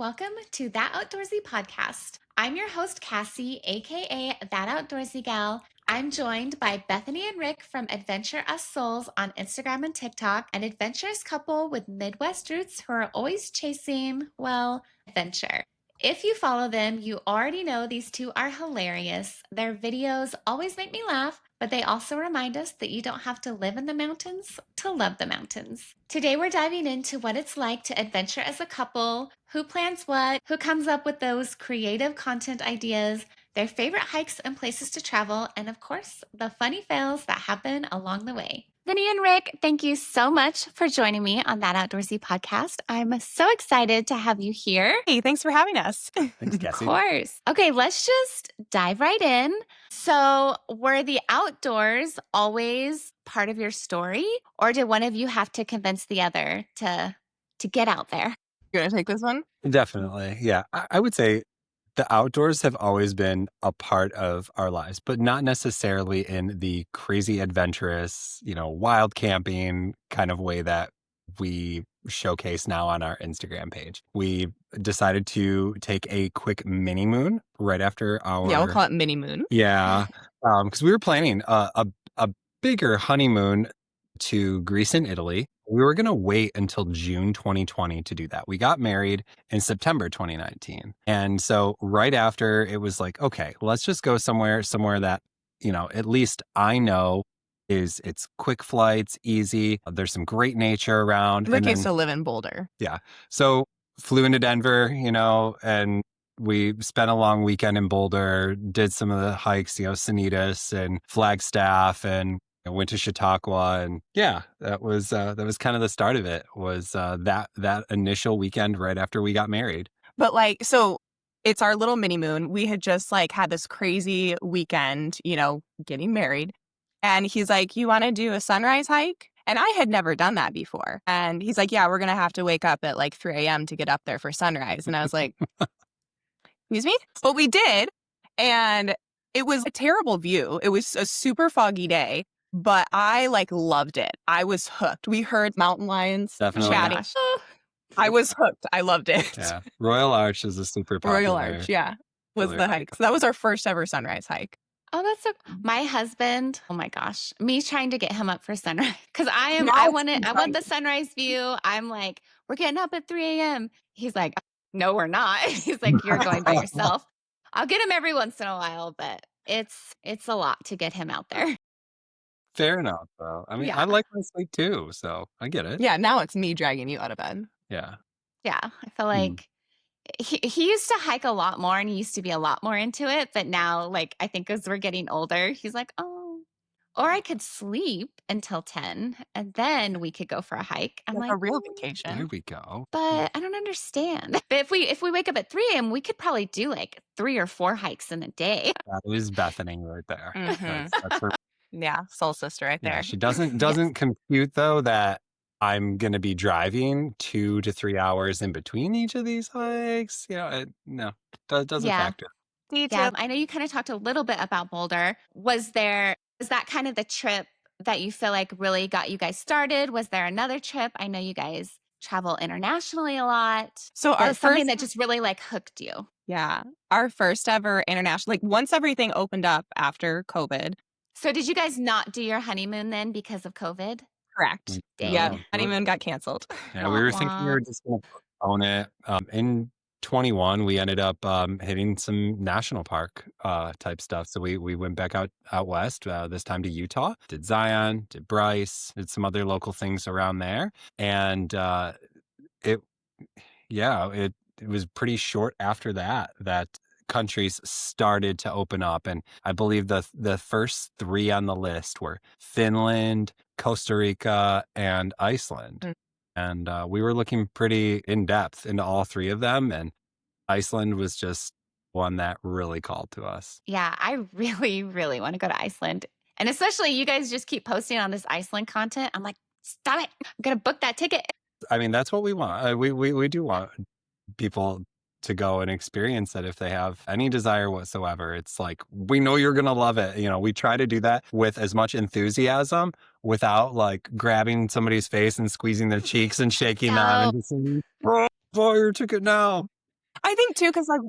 welcome to That Outdoorsy Podcast. I'm your host, Cassie, aka That Outdoorsy Gal. I'm joined by Bethany and Rick from Adventure Us Souls on Instagram and TikTok, an adventurous couple with Midwest roots who are always chasing, well, adventure. If you follow them, you already know these two are hilarious. Their videos always make me laugh, but they also remind us that you don't have to live in the mountains to love the mountains. Today, we're diving into what it's like to adventure as a couple, who plans what, who comes up with those creative content ideas, their favorite hikes and places to travel, and of course, the funny fails that happen along the way. Bethany and Rick, thank you so much for joining me on That Outdoorsy Podcast. I'm so excited to have you here. Hey, thanks for having us. Thanks, Of Cassie. course. Okay, let's just dive right in. So, were the outdoors always part of your story, or did one of you have to convince the other to get out there? You want to take this one? Definitely. Yeah. I would say the outdoors have always been a part of our lives, but not necessarily in the crazy adventurous, wild camping kind of way that we showcase now on our Instagram page. We decided to take a quick mini moon right after our... Yeah, we'll call it mini moon. Yeah. Because we were planning a bigger honeymoon to Greece and Italy. We were going to wait until June 2020 to do that. We got married in September 2019. And so right after, it was like, okay, let's just go somewhere that, at least I know it's quick flights, easy. There's some great nature around. Rick used to live in Boulder. Yeah. So flew into Denver, and we spent a long weekend in Boulder, did some of the hikes, Sanitas and Flagstaff, and went to Chautauqua, and yeah, that was kind of the start of it. Was that initial weekend right after we got married. But so it's our little mini moon. We had just had this crazy weekend, getting married, and he's like, "You want to do a sunrise hike?" And I had never done that before, and he's like, "Yeah, we're gonna have to wake up at 3 a.m. to get up there for sunrise." And I was like, "Excuse me?" But we did, and it was a terrible view. It was a super foggy day. But I loved it. I was hooked. We heard mountain lions Definitely. chatting. I was hooked. I loved it. Yeah. Royal Arch is a super popular. Royal Arch, yeah, was the hike. So that was our first ever sunrise hike. Oh, that's so. My husband. Oh my gosh, me trying to get him up for sunrise because I want the sunrise view. I'm like, we're getting up at 3 a.m. He's like, no, we're not. He's like, you're going by yourself. I'll get him every once in a while, but it's a lot to get him out there. Fair enough, though. I mean, Yeah. I like my sleep too, so I get it. Yeah, now it's me dragging you out of bed. Yeah. Yeah, I feel like he used to hike a lot more and he used to be a lot more into it. But now, I think as we're getting older, he's like, oh, or I could sleep until 10 and then we could go for a hike. I'm like, a real There vacation. we go. but I don't understand. But if we wake up at 3 a.m., we could probably do 3 or 4 hikes in a day. That was Bethany right there. Mhm. That's her. Yeah, soul sister right there. Yeah, she doesn't compute though that I'm going to be driving 2 to 3 hours in between each of these hikes. No, doesn't Yeah. factor. Yeah, I know you kind of talked a little bit about Boulder. Was that kind of the trip that you feel like really got you guys started? Was there another trip? I know you guys travel internationally a lot. So our something first, that just really hooked you. yeah, our first ever international, once everything opened up after COVID. So did you guys not do your honeymoon then because of COVID? Correct. Dang. Yeah, honeymoon got canceled. Yeah, we were thinking we were just going to own it. In 21, we ended up hitting some national park type stuff. So we went back out west, this time to Utah, did Zion, did Bryce, did some other local things around there. And it was pretty short after that countries started to open up. And I believe the first 3 on the list were Finland, Costa Rica, and Iceland. Mm. And we were looking pretty in depth into all 3 of them. And Iceland was just one that really called to us. Yeah, I really, really want to go to Iceland. And especially you guys just keep posting on this Iceland content. I'm like, stop it. I'm going to book that ticket. I mean, that's what we want. We do want people to go and experience it if they have any desire whatsoever. It's like, we know you're going to love it. We try to do that with as much enthusiasm without grabbing somebody's face and squeezing their cheeks and shaking them and just saying, "Oh, buy your ticket now." I think too, because like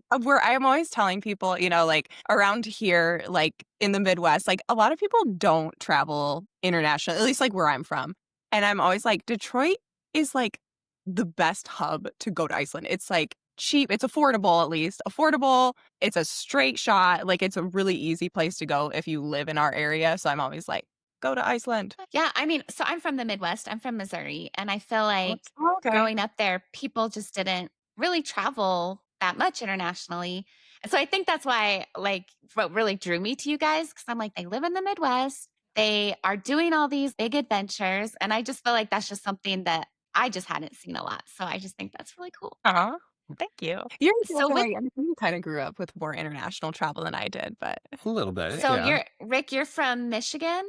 I'm always telling people, like around here, like in the Midwest, like a lot of people don't travel international, at least like where I'm from. And I'm always like, Detroit is like the best hub to go to Iceland. It's like cheap, it's affordable, at least affordable. It's a straight shot. Like it's a really easy place to go if you live in our area. So I'm always like, go to Iceland. Yeah, I mean, so I'm from the Midwest. I'm from Missouri, and I feel like Oh, okay. growing up there, people just didn't really travel that much internationally. And so I think that's why, like, what really drew me to you guys, because I'm like, they live in the Midwest. They are doing all these big adventures. And I just feel like that's just something that I just hadn't seen a lot. So I just think that's really cool. Aw, thank you. You're So exactly with right. I mean, you kind of grew up with more international travel than I did, but A little bit, so yeah. you're Rick, you're from Michigan,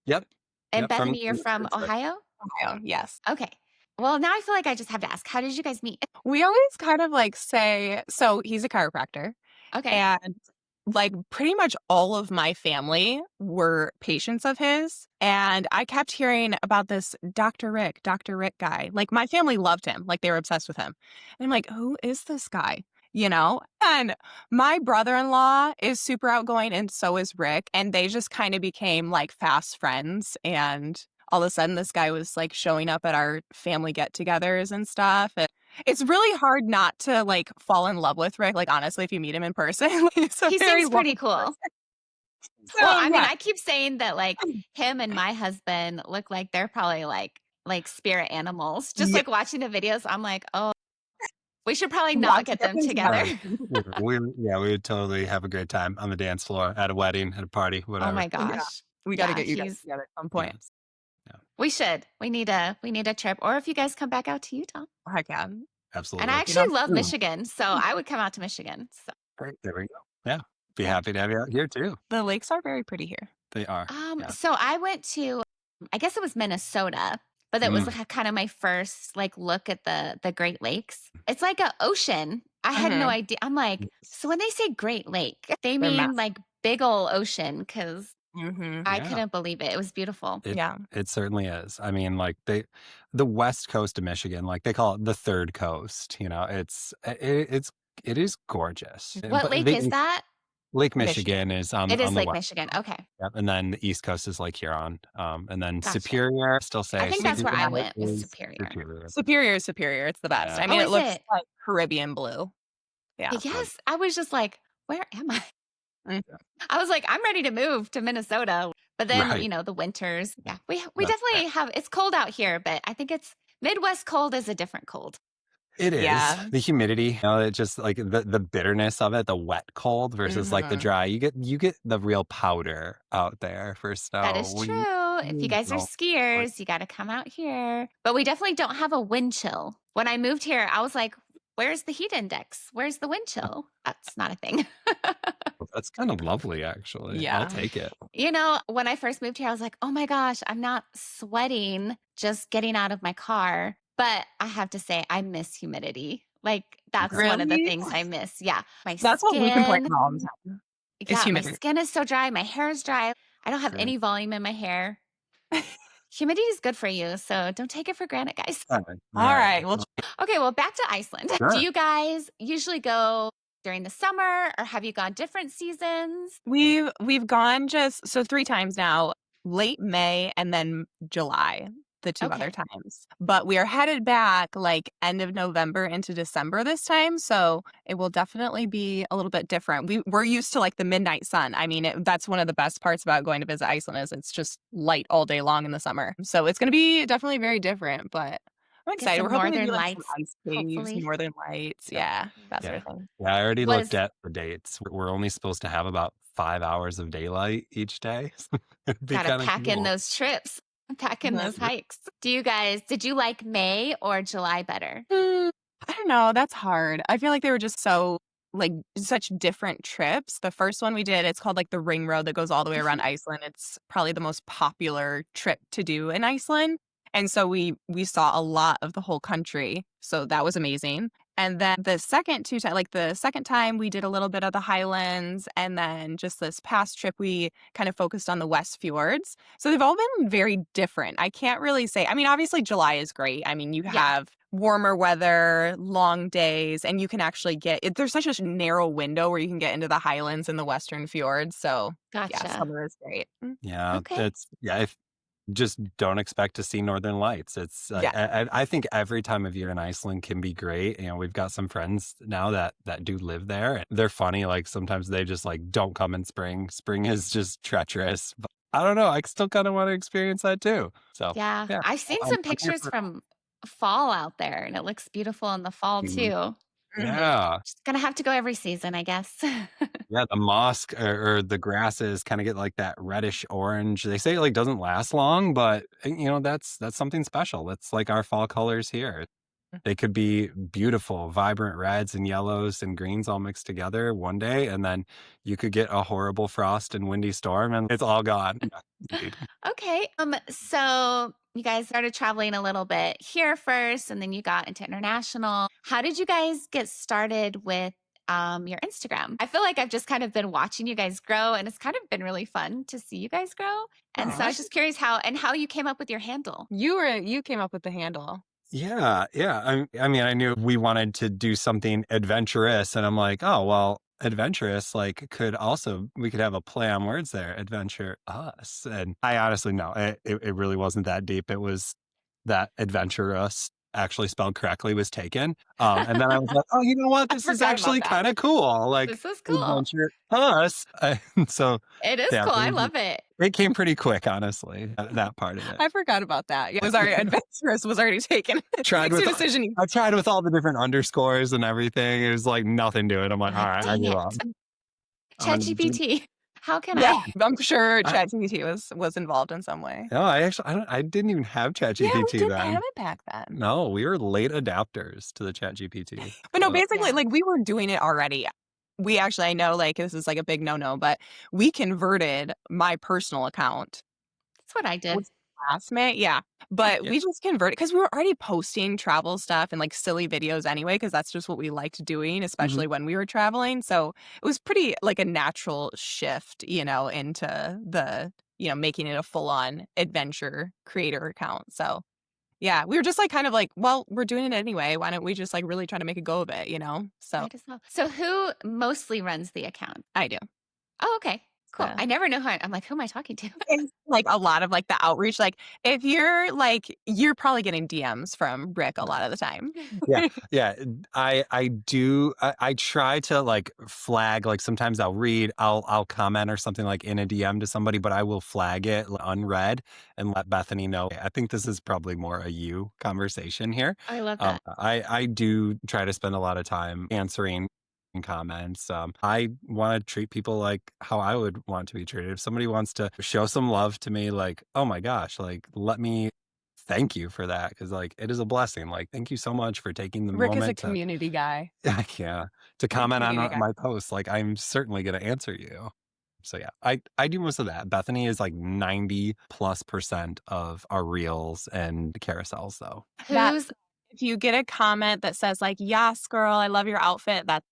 Yep. and Yep. From Bethany, you're from Ohio. Ohio, yes. Okay. Well, now I feel like I just have to ask, how did you guys meet? We always kind of like say, so he's a chiropractor, Okay. and like pretty much all of my family were patients of his. And I kept hearing about this Dr. Rick guy. Like my family loved him, like they were obsessed with him. And I'm like, who is this guy? And my brother-in-law is super outgoing, and so is Rick. And they just kind of became like fast friends. And all of a sudden, this guy was like showing up at our family get-togethers and stuff. And it's really hard not to like fall in love with Rick. Like honestly, if you meet him in person, he's a He very seems pretty lovely cool. person. Well, So I mean, yeah, I keep saying that like him and my husband look like they're probably like spirit animals. Just yeah. like watching the videos, I'm like, oh, we should probably not Want to get get them them together. together. we would totally have a great time on the dance floor, at a wedding, at a party, Oh whatever. my Yeah, gosh. we got to Yeah, get you guys together at some point. Yes. Yeah, we should. We need a trip. Or if you guys come back out to Utah. Heck yeah. And absolutely. I actually love Mm. Michigan, so I would come out to Michigan. So Great. There we go. Yeah. Be yeah. happy to have you out here too. The lakes are very pretty here. They are. Yeah. So I went to, I guess it was Minnesota, but that was Mm. kind of my first like look at the Great Lakes. It's like an ocean. I had no idea. I'm like, so when they say Great Lake, they They're mean massive. like big ol' ocean, because I Yeah. couldn't believe it. It was beautiful. Yeah. It certainly is. I mean, like the west coast of Michigan, like they call it the third coast. It is gorgeous. What But lake is that? Lake Michigan. Michigan is on It is the Lake west. Michigan. Okay. Yep, and then the east coast is Lake Huron, and then Gotcha. Superior. Still say I think that's where I Superior went, was is Superior. Superior. Superior. It's the best. Yeah. I mean, Oh, it is looks it? like Caribbean blue. Yeah. Yes. I was just like, where am I? Mhm. I was like, I'm ready to move to Minnesota. But then, Right. the winters. Yeah. We That's definitely have, it's cold out here, but I think it's Midwest cold is a different cold. It is. Yeah. The humidity, it just like the bitterness of it, the wet cold versus like the Mhm. dry. You get the real powder out there for snow. That is true. If you guys are don't. skiers, you got to come out here. But we definitely don't have a wind chill. When I moved here, I was like, where's the heat index? Where's the wind chill? That's not a thing. That's kind of lovely, actually. I'll Yeah. take it. When I first moved here, I was like, oh my gosh, I'm not sweating just getting out of my car. But I have to say, I miss humidity. Like, that's one of the Really? things I miss. Yeah. My That's what we complain skin. about all the time. Is Yeah, my humidity. skin is so dry. My hair is dry. I don't have Sure. any volume in my hair. Humidity is good for you, so don't take it for granted, guys. All right. All right. Well, Okay, well, back to Iceland. Sure. Do you guys usually go during the summer, or have you gone different seasons? we've gone just so 3 times now, late May and then July, the 2 other Okay. times. But we are headed back like end of November into December this time, so it will definitely be a little bit different. We're used to like the midnight sun. I mean, that's one of the best parts about going to visit Iceland is it's just light all day long in the summer. So it's going to be definitely very different, but I'm Get excited. some We're hoping to do northern like some lights, ice caves, hopefully. northern lights, yeah, that sort Yeah. of thing. Yeah, I already What looked is at the dates. We're only supposed to have about 5 hours of daylight each day. It'd be gotta kind of pack in cool. those trips, pack in those Mhm. hikes. Did you like May or July better? I don't know. That's hard. I feel like they were just so like such different trips. The first one we did, it's called like the Ring Road that goes all the way around Iceland. It's probably the most popular trip to do in Iceland. And so we saw a lot of the whole country. So that was amazing. And then the second time we did a little bit of the Highlands. And then just this past trip, we kind of focused on the West Fjords. So they've all been very different. I can't really say, I mean, obviously July is great. I mean, you have warmer weather, long days, and you can actually there's such a narrow window where you can get into the Highlands and the Western Fjords. So Gotcha. summer is great. Yeah, Okay. if just don't expect to see Northern Lights. It's I think every time of year in Iceland can be great. We've got some friends now that do live there. And they're funny. Like sometimes they just like don't come in spring. Spring is just treacherous. But I don't know. I still kind of want to experience that too. So Yeah. yeah, I've seen some I'm here pictures for from fall out there, and it looks beautiful in the fall Mhm. too. Yeah. Just gonna have to go every season, I guess. Yeah, the moss or the grasses kind of get like that reddish orange. They say it like doesn't last long, but that's something special. That's like our fall colors here. They could be beautiful, vibrant reds and yellows and greens all mixed together one day, and then you could get a horrible frost and windy storm, and it's all gone. Yeah, indeed. Okay. So you guys started traveling a little bit here first, and then you got into international. How did you guys get started with your Instagram? I feel like I've just kind of been watching you guys grow, and it's kind of been really fun to see you guys grow. And so I was just curious how you came up with your handle. You came up with the handle. Yeah, yeah. I mean, I knew we wanted to do something adventurous, and I'm like, oh well, adventurous like we could have a play on words there, adventure us. And I honestly no, it really wasn't that deep. It was that adventurous actually spelled correctly was taken. And then I was like, oh, you know what? I This is forgot about actually that. kind of cool. Like This is cool. adventure us. And so It is yeah, cool. I love it. it came pretty quick, honestly. That part of it. I forgot about that. Yeah, was our adventurous was already taken. Tried Makes with a decision. I tried with all the different underscores and everything. It was like nothing to it. I'm like, all right, I Dang give it. up. I'm gonna do- ChatGPT. How can Yeah, I? I'm sure I- ChatGPT was involved in some way. No, I didn't even have Yeah, we ChatGPT didn't then. have it back then. No, we were late adapters to the ChatGPT. But no, basically, Yeah. like we were doing it already. We actually, I know, like this is like a big no-no, but we converted my personal account That's what I did. with classmate, yeah. But Yeah. we just converted because we were already posting travel stuff and like silly videos anyway, because that's just what we liked doing, especially when we were traveling. So it was pretty like a natural shift, into the, making it a full-on adventure creator account. So yeah, we were just like kind of like, well, we're doing it anyway. Why don't we just like really try to make a go of it, So Might as well. So who mostly runs the account? I do. Oh, okay. Cool. So- I never know I'm like, who am I talking to? It's like a lot of like the outreach. Like if you're probably getting DMs from Rick a lot of the time. Yeah. I do. I try to like flag. Like sometimes I'll comment or something like in a DM to somebody, but I will flag it unread and let Bethany know. I think this is probably more a you conversation here. I love that. I do try to spend a lot of time answering comments. I want to treat people like how I would want to be treated. If somebody wants to show some love to me, like, oh my gosh, like let me thank you for that, because like it is a blessing. Like thank you so much for taking the Rick is a moment community guy. to comment on community guy. my post. Like I'm certainly going to answer you. So yeah, I do most of that. Bethany is like 90+% of our reels and carousels though. Who's If you get a comment that says like, yes, girl, I love your outfit, that's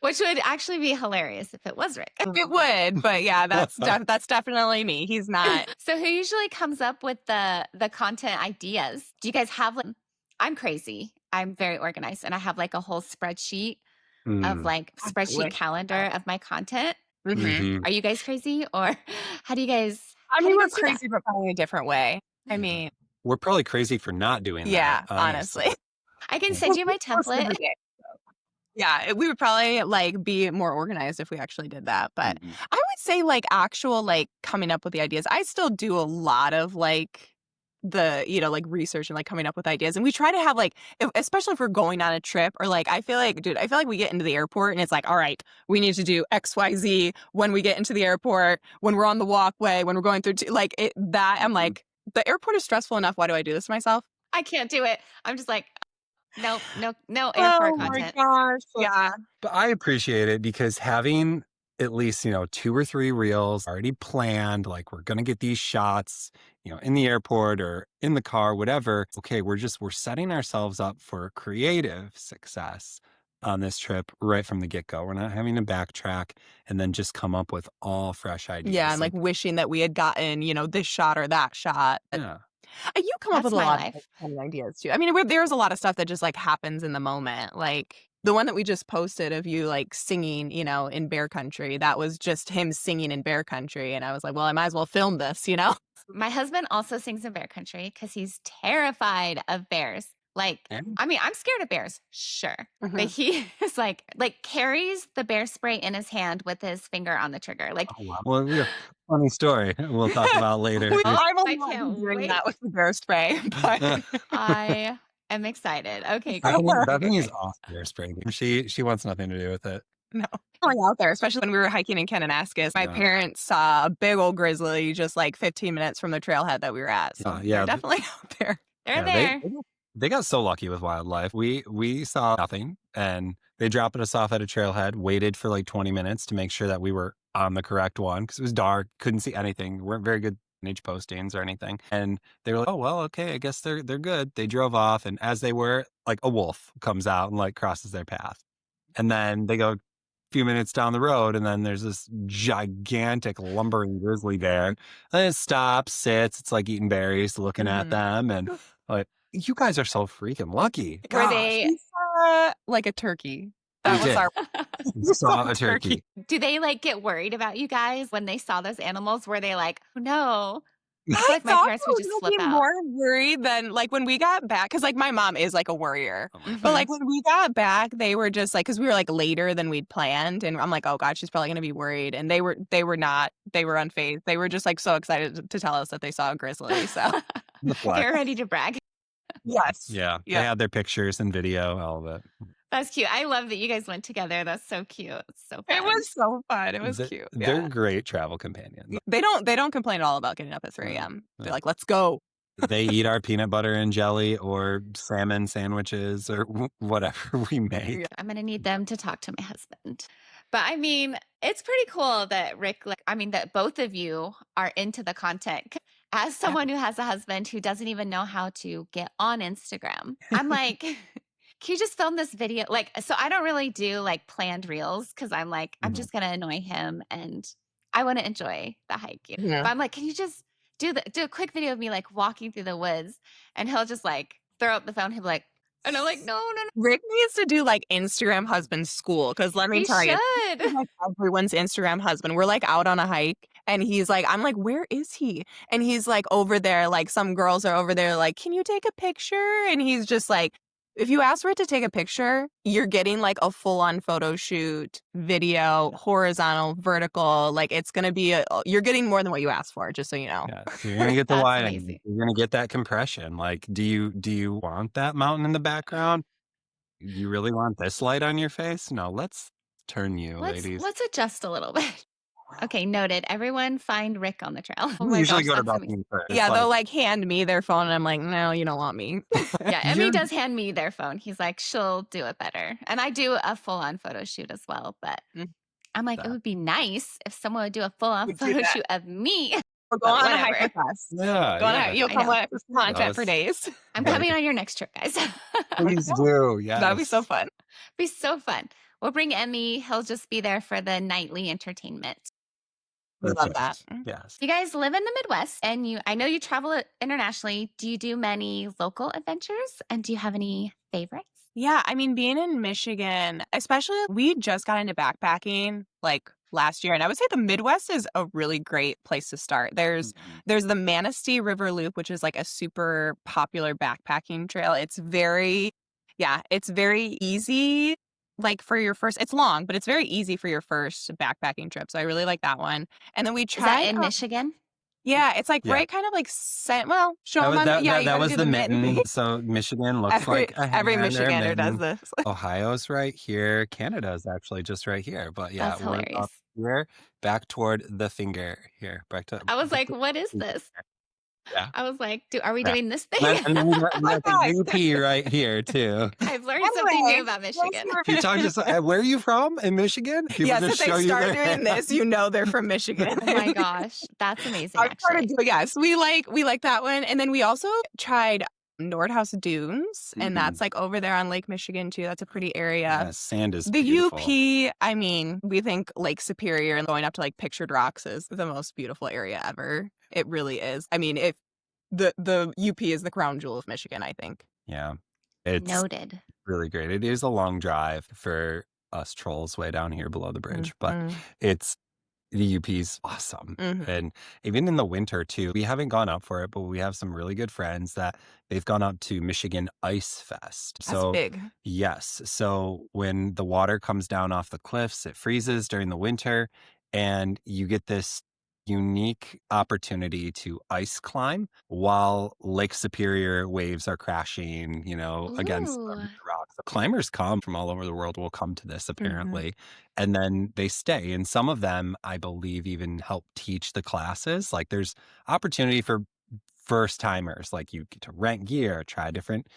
which would actually be hilarious if it was Rick. it would, but yeah, that's definitely me. He's not. So who usually comes up with the content ideas? Do you guys have like I'm crazy. I'm very organized and I have like a whole spreadsheet of like spreadsheet calendar of my content. Mhm. Are you guys crazy or how do you guys I how do mean, you we're guys do that? crazy, but probably a different way. I mean, We're probably crazy for not doing yeah, that. honestly. I can send you my template. Yeah, we would probably like be more organized if we actually did that. But Mhm. I would say like actual like coming up with the ideas. I still do a lot of like the like research and like coming up with ideas, and we try to have like especially if we're going on a trip or like I feel like we get into the airport and it's like, all right, we need to do XYZ when we get into the airport, when we're on the walkway, when we're going through I'm like, the airport is stressful enough. Why do I do this to myself? I can't do it. I'm just like no airport Oh my content. gosh. Yeah. But I appreciate it because having at least, 2 or 3 reels already planned. Like, we're going to get these shots, in the airport or in the car, whatever. Okay, we're setting ourselves up for creative success on this trip right from the get-go. We're not having to backtrack and then just come up with all fresh ideas. Yeah, and like wishing that we had gotten, this shot or that shot. Yeah. You come up That's with a my lot life. of funny ideas too. I mean, there's a lot of stuff that just like happens in the moment. Like the one that we just posted of you like singing, in bear country. That was just him singing in bear country. And I was like, well, I might as well film this, My husband also sings in bear country because he's terrified of bears. Like, Yeah. I mean, I'm scared of bears, sure. But Mhm. he is like carries the bear spray in his hand with his finger on the trigger. Like, Oh, wow. Well, yeah, funny story we'll talk about later. I'm I alone can't doing wait. that with the bear spray. But I am excited. Okay, great. Bethany's off bear spray. She wants nothing to do with it. no. Going out there, especially when we were hiking in Kananaskis, my Yeah. parents saw a big old grizzly just like 15 minutes from the trailhead that we were at. So Yeah. they're definitely out there. They're Yeah, there. they got so lucky with wildlife. We saw nothing, and they dropped us off at a trailhead, waited for like 20 minutes to make sure that we were on the correct one because it was dark, couldn't see anything, weren't very good signage postings or anything. And they were like, oh, well, okay, I guess they're good. They drove off, and as they were, like a wolf comes out and like crosses their path. And then they go a few minutes down the road, and then there's this gigantic lumbering grizzly bear. And it stops, sits, it's like eating berries, looking at Mhm. them, and like, you guys are so freaking lucky. Were Gosh, they? We saw like a turkey. That We was did. our we saw a turkey. Do they like get worried about you guys when they saw those animals? Were they like, oh no? I feel I like my thought parents I would was just gonna flip be out. more worried than like when we got back, because like my mom is like a worrier. Oh my But Mhm. like when we got back, they were just like, because we were like later than we'd planned, and I'm like, oh god, she's probably gonna be worried. And they were not. They were unfazed. They were just like so excited to tell us that they saw a grizzly. So The flex. They're ready to brag. yes, Yeah, they yeah. had their pictures and video, all of it. That's cute. I love that you guys went together. That's so cute. It's so fun. It was so fun. It was They- cute. They're Yeah. great travel companions. They don't complain at all about getting up at 3 a.m. They're Yeah. like, let's go. They eat our peanut butter and jelly or salmon sandwiches or whatever we make. Yeah. I'm going to need them to talk to my husband. But I mean, it's pretty cool that Rick, that both of you are into the content. As someone who has a husband who doesn't even know how to get on Instagram, I'm like, can you just film this video? Like, so I don't really do like planned reels because I'm like, I'm Mhm. just going to annoy him and I want to enjoy the hike. Yeah. But I'm like, can you just do a quick video of me like walking through the woods? And he'll just like throw up the phone. He'll be like, and I'm like, no. Rick needs to do like Instagram husband school, because let me He tell you, should. he's like everyone's Instagram husband. We're like out on a hike, and he's like, I'm like, where is he? And he's like over there, like some girls are over there, like, can you take a picture? And he's just like, if you ask for it to take a picture, you're getting like a full on photo shoot, video, horizontal, vertical. Like it's gonna be you're getting more than what you asked for, just so you know. Yeah, so you're gonna get the That's wide amazing. angle. You're gonna get that compression. Like, do you want that mountain in the background? You really want this light on your face? No, let's turn you, ladies. Let's adjust a little bit. Okay, noted. Everyone find Rick on the trail. Oh We my usually gosh, go to that's amazing. Bethany first. Yeah, they'll like hand me their phone, and I'm like, no, you don't want me. Yeah, Emmy You're- does hand me their phone. He's like, she'll do it better. And I do a full-on photo shoot as well. But Mm. I'm like, it That. would be nice if someone would do a full-on Would do photo that. shoot of me. We're going on a Whatever. hike with us. Yeah, Go on a yeah. hike. You'll I come know. with content for days. I'm Yeah. coming on your next trip, guys. Please do. Yeah, That'd be so fun. Be so fun. We'll bring Emmy. He'll just be there for the nightly entertainment. We love that. Yes. You guys live in the Midwest and I know you travel internationally. Do you do many local adventures? And do you have any favorites? Yeah, I mean, being in Michigan, especially, we just got into backpacking like last year, and I would say the Midwest is a really great place to start. There's the Manistee River Loop, which is like a super popular backpacking trail. It's very easy. Like for your first, it's long, but it's very easy for your first backpacking trip. So I really like that one. And then we Is that tried in Michigan? Yeah, it's like Yeah. right kind of like show That them was, on that, yeah, that, you that gotta was do the mitten. So Michigan looks like a every hand or a Michigander does mitten. this. Ohio's right here. Canada's actually just right here. But yeah, That's we're hilarious. up here, back toward the finger here. Back to. I was like, what is this? Yeah. I was like, are we Yeah. doing this And then thing? we got the UP right here too. I've learned something new Anyway, about those Michigan. were- Can you talk just where are you from in Michigan? People Yes, just if they show you start their doing this, you know they're from Michigan. Oh my gosh, that's amazing, I started actually. doing, yes, we like that one. And then we also tried Nordhaus Dunes, and that's like over there on Lake Michigan too. That's a pretty area. Yeah, sand is The beautiful. UP, I mean, we think Lake Superior and going up to like Pictured Rocks is the most beautiful area ever. It really is. I mean, if the UP is the crown jewel of Michigan, I think. Yeah. It's Noted. really great. It is a long drive for us trolls way down here below the bridge, but Mhm. it's the UP's awesome. Mhm. And even in the winter too, we haven't gone up for it, but we have some really good friends that they've gone up to Michigan Ice Fest. That's big. Yes. So when the water comes down off the cliffs, it freezes during the winter, and you get this unique opportunity to ice climb while Lake Superior waves are crashing, against Ooh. the rocks. The climbers come from all over the world will come to this apparently, Mm-hmm. and then they stay. And some of them, I believe, even help teach the classes. Like there's opportunity for first timers, like you get to rent gear, try different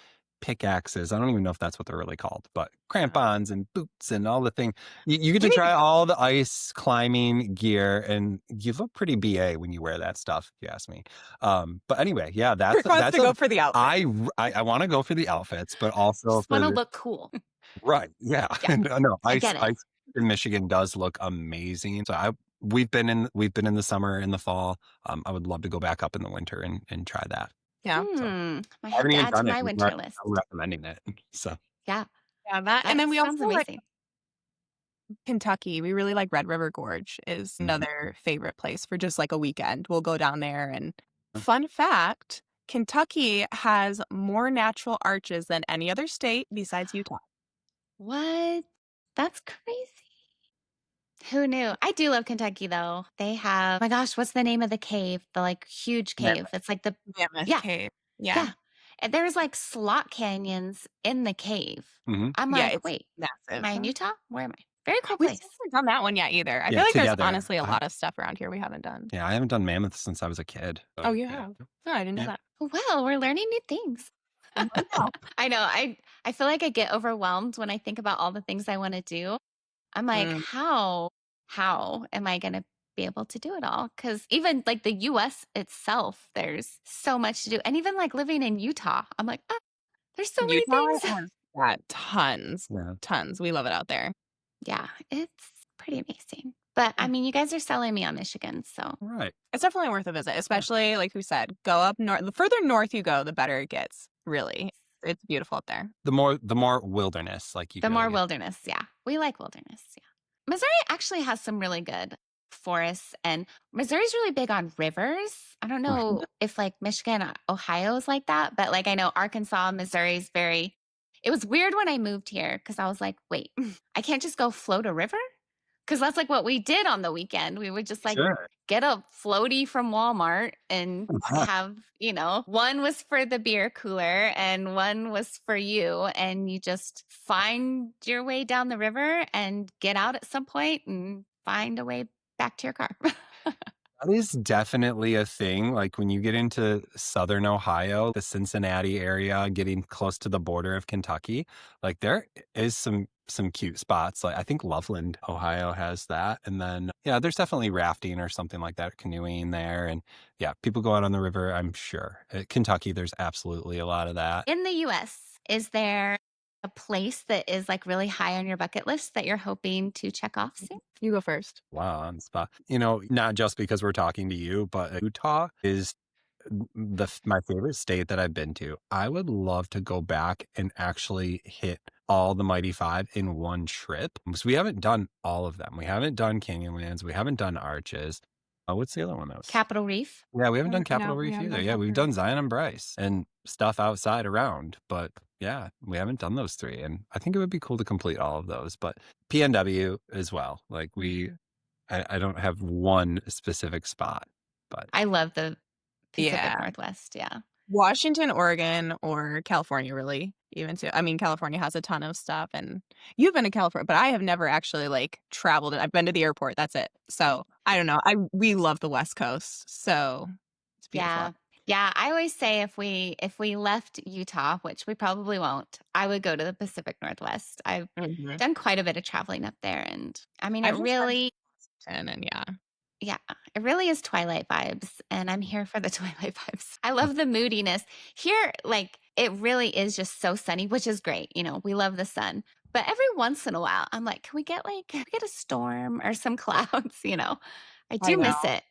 pickaxes. I don't even know if that's what they're really called, but crampons and boots and all the thing. You get to try all the ice climbing gear, and you look pretty BA when you wear that stuff, if you ask me. But anyway, yeah, Rick wants to go for the outfit. I want to go for the outfits, but also Just want to look cool. right. Yeah. Yeah. No, I get it. ice in Michigan does look amazing. So we've been in the summer, in the fall. I would love to go back up in the winter and try that. Yeah. I have to add to my winter list. I'm recommending it. So Yeah. Yeah, that. And then we sounds also like amazing. Kentucky. We really like Red River Gorge is another favorite place for just like a weekend. We'll go down there. And fun fact, Kentucky has more natural arches than any other state besides Utah. What? That's crazy. Who knew? I do love Kentucky though. They have, oh my gosh, what's the name of the cave? The like huge cave. Mammoth. It's like the Mammoth Cave. Yeah. And there's like slot canyons in the cave. Mhm. I'm Yeah, like, it's wait, massive. am I in Utah? Where am I? Very cool We've place. never done that one yet either. I Yeah, feel like together. there's honestly a lot of stuff around here we haven't done. Yeah, I haven't done Mammoth since I was a kid. So, Oh, you have? Oh, I didn't know Yeah. that. Well, we're learning new things. I know. I feel like I get overwhelmed when I think about all the things I want to do. I'm like, how am I going to be able to do it all? Because even like the US itself, there's so much to do. And even like living in Utah, I'm like, there's so many things. Yeah, tons. Yeah. Tons. We love it out there. Yeah, it's pretty amazing. But I mean, you guys are selling me on Michigan, so. Right. It's definitely worth a visit, especially like we said, go up north. The further north you go, the better it gets. Really. It's beautiful up there. The more wilderness, like you. The more wilderness, yeah. We like wilderness, yeah. Missouri actually has some really good forests, and Missouri's really big on rivers. I don't know if like Michigan, Ohio is like that, but like I know Arkansas, Missouri's very. It was weird when I moved here because I was like, wait, I can't just go float a river? Because that's like what we did on the weekend. We would just like get a floaty from Walmart and have, one was for the beer cooler and one was for you. And you just find your way down the river and get out at some point and find a way back to your car. That is definitely a thing. Like when you get into southern Ohio, the Cincinnati area, getting close to the border of Kentucky, like there is some cute spots. Like I think Loveland, Ohio has that. And then, yeah, there's definitely rafting or something like that, canoeing there. And yeah, people go out on the river, I'm sure. At Kentucky, there's absolutely a lot of that. In the US, is there a place that is like really high on your bucket list that you're hoping to check off soon? You go first. Wow, on the spot. Not just because we're talking to you, but Utah is my favorite state that I've been to. I would love to go back and actually hit all the Mighty Five in one trip. Because we haven't done all of them. We haven't done Canyonlands. We haven't done Arches. What's the other one that was? Capitol Reef. Yeah, we haven't done Capitol we Reef haven't either. done Yeah, we've Capitol done Zion and Bryce and stuff outside around. But yeah, we haven't done those three. And I think it would be cool to complete all of those. But PNW as well. Like I don't have one specific spot, but I love the Pacific Northwest. Yeah. Washington, Oregon, or California, really, even too. I mean, California has a ton of stuff, and you've been to California, but I have never actually like traveled. I've been to the airport. That's it. So I don't know. We love the West Coast, so it's beautiful. Yeah, I always say if we left Utah, which we probably won't, I would go to the Pacific Northwest. I've Mhm. done quite a bit of traveling up there, and I mean, it I've just been to really, Boston, and yeah. yeah, it really is Twilight vibes, and I'm here for the Twilight vibes. I love the moodiness. Here, like, it really is just so sunny, which is great. We love the sun. But every once in a while, I'm like, can we get a storm or some clouds? I I do know. miss it.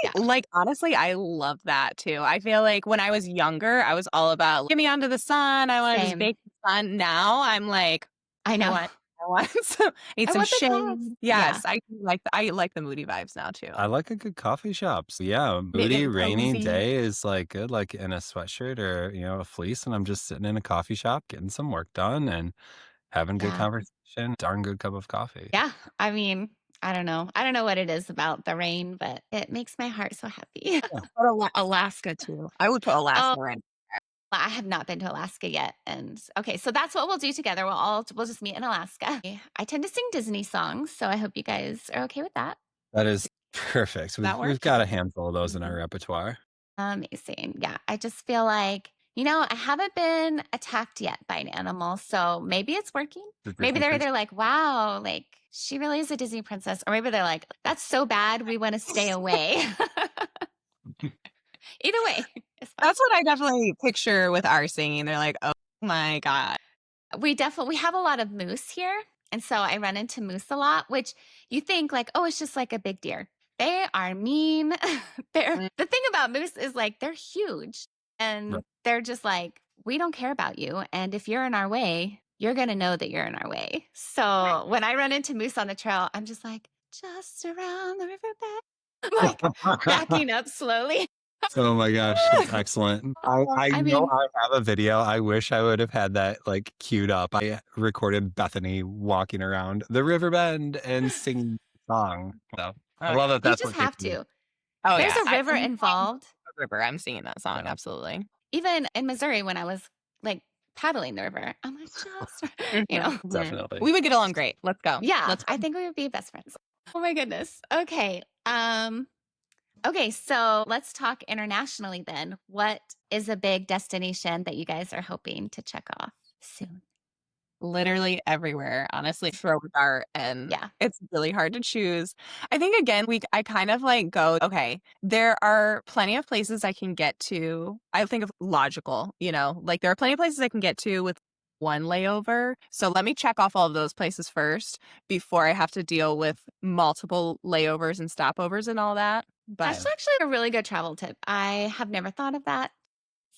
Yeah, Honestly, I love that too. I feel like when I was younger, I was all about get me onto the sun. I want to just same. bake the sun. Now I'm like, I I know. want, I want some, I need I some want the shade. clouds. Yeah. Yes, I like the moody vibes now too. I like a good coffee shop. So yeah, a Make moody, it rainy cozy. day is like good, like in a sweatshirt or, a fleece. And I'm just sitting in a coffee shop getting some work done and having good Yeah. conversation. Darn good cup of coffee. Yeah. I mean, I don't know. I don't know what it is about the rain, but it makes my heart so happy. Yeah. But Alaska too. I would put Oh, Alaska in. I have not been to Alaska yet. And okay, so that's what we'll do together. We'll just meet in Alaska. I tend to sing Disney songs, so I hope you guys are okay with that. That is perfect. That We've works. got a handful of those in our Mhm. repertoire. Amazing. Yeah. I just feel like, I haven't been attacked yet by an animal. So maybe it's working. The Maybe Disney they're princess. either like, wow, like she really is a Disney princess. Or maybe they're like, that's so bad. We want to stay away. Either way, it's fine. That's what I definitely picture with our singing. They're like, oh my God. We have a lot of moose here. And so I run into moose a lot, which you think like, oh, it's just like a big deer. They are mean. Mm, The thing about moose is like they're huge and Right. they're just like, we don't care about you. And if you're in our way, you're going to know that you're in our way. So when I run into moose on the trail, I'm just like, just around the riverbed. I'm like backing up slowly. Oh my gosh, that's excellent. I I know mean, I have a video. I wish I would have had that like queued up. I recorded Bethany walking around the river bend and singing the song. So I oh love yeah. that you that's just what you're have doing. to. Oh There's yeah. a river Anytime involved. a river, I'm singing that song. Yeah. Absolutely. Even in Missouri when I was like paddling the river, I'm like, just, you Mhm, know, mhm. Definitely. We would get along great. Let's go. yeah, Let's go. I think we would be best friends. Oh my goodness. Okay. Okay. So let's talk internationally then. What is a big destination that you guys are hoping to check off soon? Literally everywhere, honestly, throw a dart and Yeah. it's really hard to choose. I think again, I kind of like go, okay, there are plenty of places I can get to. I think of logical, like there are plenty of places I can get to with one layover. So let me check off all of those places first before I have to deal with multiple layovers and stopovers and all that. But That's actually a really good travel tip. I have never thought of that.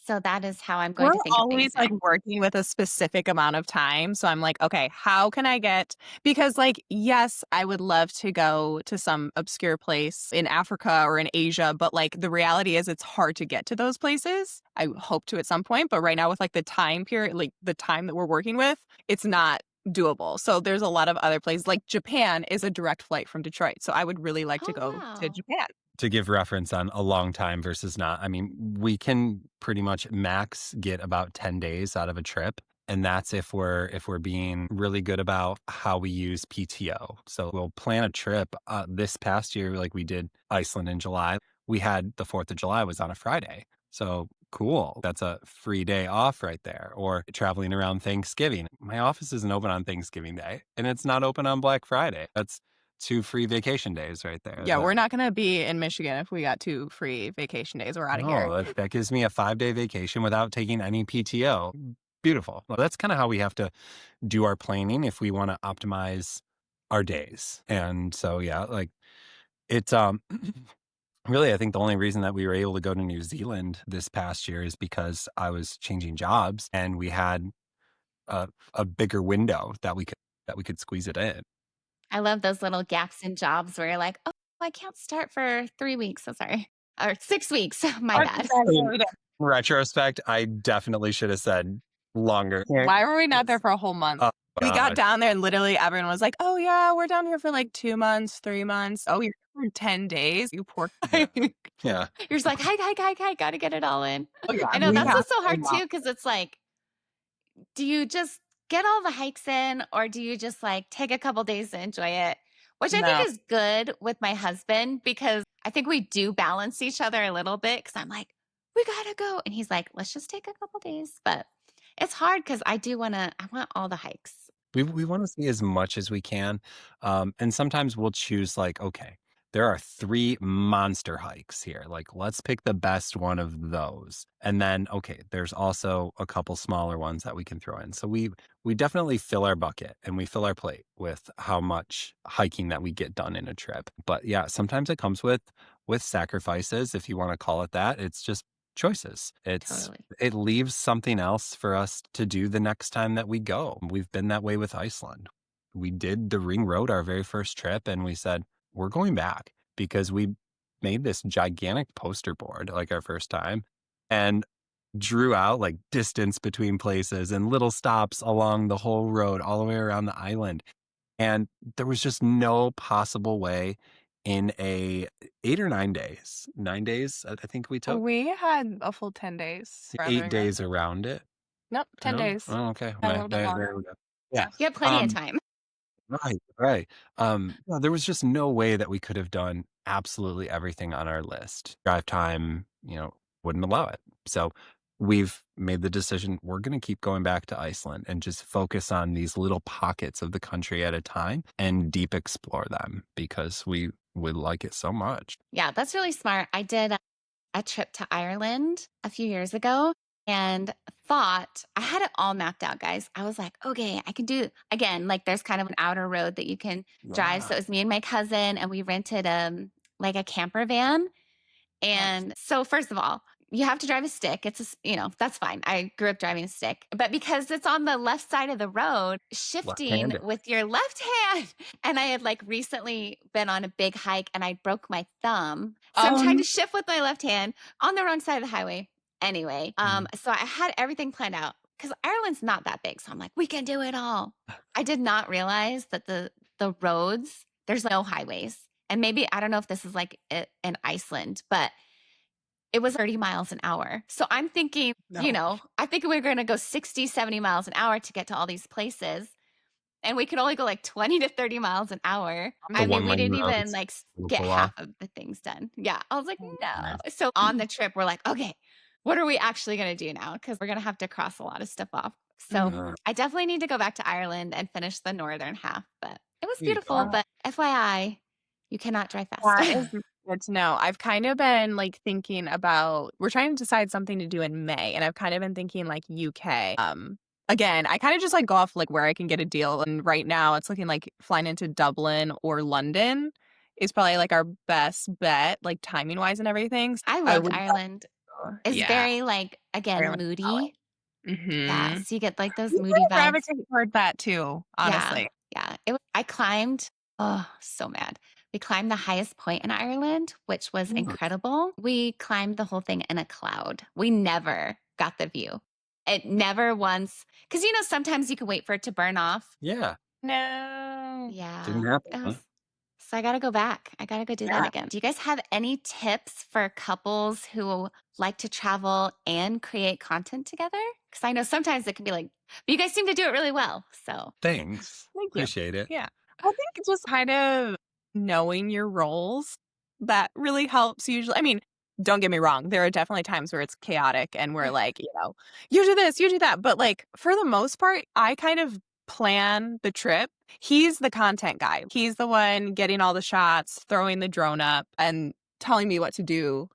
So that is how I'm going we're to think of things always like now. working with a specific amount of time. So I'm like, okay, how can I get, because like, yes, I would love to go to some obscure place in Africa or in Asia, but like the reality is it's hard to get to those places. I hope to at some point, but right now with like the time period, like the time that we're working with, it's not doable. So there's a lot of other places like Japan is a direct flight from Detroit. So I would really like to Oh, go to wow. Japan. To give reference on a long time versus not, I mean, we can pretty much max get about 10 days out of a trip. And that's if we're being really good about how we use PTO. So we'll plan a trip. This past year, like we did Iceland in July, we had the 4th of July was on a Friday. So cool. That's a free day off right there. Or traveling around Thanksgiving. My office isn't open on Thanksgiving Day and it's not open on Black Friday. That's 2 free vacation days right there. Yeah, we're not going to be in Michigan if we got 2 free vacation days. We're out of here. No, that gives me a 5-day vacation without taking any PTO. Beautiful. Well, that's kind of how we have to do our planning if we want to optimize our days. And so, yeah, like it's really, I think the only reason that we were able to go to New Zealand this past year is because I was changing jobs and we had a bigger window that we could squeeze it in. I love those little gaps in jobs where you're like, oh, I can't start for 3 weeks. I'm sorry. Or 6 weeks. My bad. In retrospect, I definitely should have said longer. Why were we not there for a whole month? Oh, We got gosh. down there and literally everyone was like, oh yeah, we're down here for like 2 months, 3 months. Oh, you're here for 10 days? You poor guy. Yeah. You're just like, hike, gotta get it all in. Oh yeah, I know we that's have what's so to hard go. too, because it's like, do you just get all the hikes in or do you just like take a couple days to enjoy it? Which I think No. is good with my husband because I think we do balance each other a little bit because I'm like, we gotta go. And he's like, let's just take a couple days. But it's hard because I want all the hikes. We want to see as much as we can. And sometimes we'll choose like, okay, there are 3 monster hikes here. Like, let's pick the best one of those. And then, okay, there's also a couple smaller ones that we can throw in. So we definitely fill our bucket and we fill our plate with how much hiking that we get done in a trip. But yeah, sometimes it comes with sacrifices, if you want to call it that. It's just choices. Totally. It leaves something else for us to do the next time that we go. We've been that way with Iceland. We did the Ring Road our very first trip, and we said, we're going back because we made this gigantic poster board like our first time and drew out like distance between places and little stops along the whole road all the way around the island. And there was just no possible way in a 8 or 9 days, 9 days, I think we took We had a full 10 days. 8 days around it. Nope, 10 No? days. Oh, okay. A little bit longer. There we go. Yeah. You have plenty of time. Right, right. No, there was just no way that we could have done absolutely everything on our list. Drive time, wouldn't allow it. So we've made the decision we're going to keep going back to Iceland and just focus on these little pockets of the country at a time and deep explore them because we like it so much. Yeah, that's really smart. I did a trip to Ireland a few years ago and thought I had it all mapped out, guys. I was like, okay, I can do again, like there's kind of an outer road that you can drive. So it was me and my cousin and we rented like a camper van. And so first of all, you have to drive a stick. That's fine. I grew up driving a stick, but because it's on the left side of the road, shifting Left-handed. with your left hand. And I had like recently been on a big hike and I broke my thumb. So I'm trying to shift with my left hand on the wrong side of the highway. Anyway, so I had everything planned out because Ireland's not that big. So I'm like, we can do it all. I did not realize that the roads, there's no highways. And maybe, I don't know if this is like in Iceland, but it was 30 miles an hour. So I'm thinking, I think we we're going to go 60, 70 miles an hour to get to all these places. And we could only go like 20 to 30 miles an hour. The I mean, we one-lane didn't even roads like will get pull half off. of the things done. Yeah. I was like, no. Nice. So on the trip, we're like, okay, what are we actually going to do now? Because we're going to have to cross a lot of stuff off. So I definitely need to go back to Ireland and finish the northern half. But it was beautiful. But FYI, you cannot drive fast. That is good to know. I've kind of been like thinking about, we're trying to decide something to do in May, and I've kind of been thinking like UK. Again, I kind of just like go off like where I can get a deal. And right now it's looking like flying into Dublin or London is probably like our best bet, like timing wise and everything. I loved Ireland. It's very like, again, Very moody. Mm-hmm. Yeah. So you get like those moody vibes. Gravitate toward that too, honestly. Yeah. I climbed. Oh, so mad. We climbed the highest point in Ireland, which was incredible. We climbed the whole thing in a cloud. We never got the view. It never once, because sometimes you can wait for it to burn off. Yeah. No. Yeah. Didn't happen. Huh? So I got to go back. I got to go do that again. Do you guys have any tips for couples who like to travel and create content together? Because I know sometimes it can be like, but you guys seem to do it really well. So Thanks. Thank you. Appreciate it. Yeah. I think just kind of knowing your roles, that really helps usually. I mean, don't get me wrong. There are definitely times where it's chaotic and we're like, you do this, you do that. But like for the most part, I kind of plan the trip. He's the content guy. He's the one getting all the shots, throwing the drone up and telling me what to do